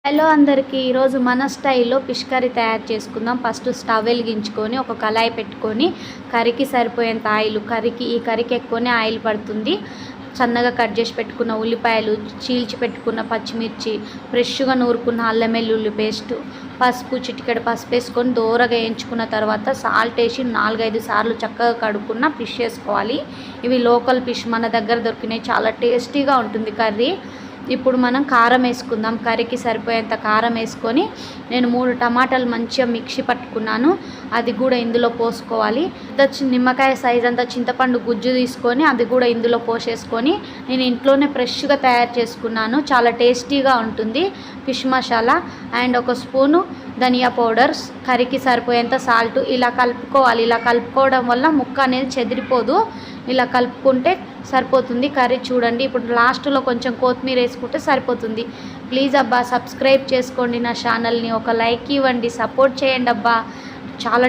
Hello అందరికీ ఈరోజు మన స్టైల్లో ఫిష్ కర్రీ తయారు చేసుకుందాం. ఫస్ట్ స్టవ్ వెలిగించుకొని ఒక కళాయి పెట్టుకొని కర్రీకి సరిపోయేంత ఆయిల్, ఈ కర్రీకి ఎక్కువనే ఆయిల్ పడుతుంది. సన్నగా కట్ చేసి పెట్టుకున్న ఉల్లిపాయలు, చీల్చి పెట్టుకున్న పచ్చిమిర్చి, ఫ్రెష్గా నూరుకున్న అల్లం వెల్లుల్లి పేస్ట్, పసుపు, చిటికెడు పసుపు వేసుకొని దోరగా వేయించుకున్న తర్వాత సాల్ట్ వేసి 4-5 సార్లు చక్కగా కడుక్కున్న ఫిష్ వేసుకోవాలి. ఇవి లోకల్ ఫిష్, మన దగ్గర దొరికినాయి. చాలా టేస్టీగా ఉంటుంది కర్రీ. ఇప్పుడు మనం కారం వేసుకుందాం. కర్రీకి సరిపోయేంత కారం వేసుకొని నేను 3 టమాటాలు మంచిగా మిక్సీ పట్టుకున్నాను, అది కూడా ఇందులో పోసుకోవాలి. నిమ్మకాయ సైజ్ అంతా చింతపండు గుజ్జు తీసుకొని అది కూడా ఇందులో పోసేసుకొని నేను ఇంట్లోనే ఫ్రెష్గా తయారు చేసుకున్నాను. చాలా టేస్టీగా ఉంటుంది. Fish masala and 1 spoon dhaniya powder, కర్రీకి సరిపోయేంత సాల్ట్. ఇలా కలుపుకోవాలి. ఇలా కలుపుకోవడం వల్ల ముక్క అనేది చెదిరిపోదు. ఇలా కలుపుకుంటే సరిపోతుంది కర్రీ. చూడండి, ఇప్పుడు లాస్ట్లో కొంచెం కొత్తిమీర వేసుకుంటే సరిపోతుంది. ప్లీజ్ అబ్బా సబ్స్క్రైబ్ చేసుకోండి నా ఛానల్ని, ఒక లైక్ ఇవ్వండి, సపోర్ట్ చేయండి అబ్బా. చాలా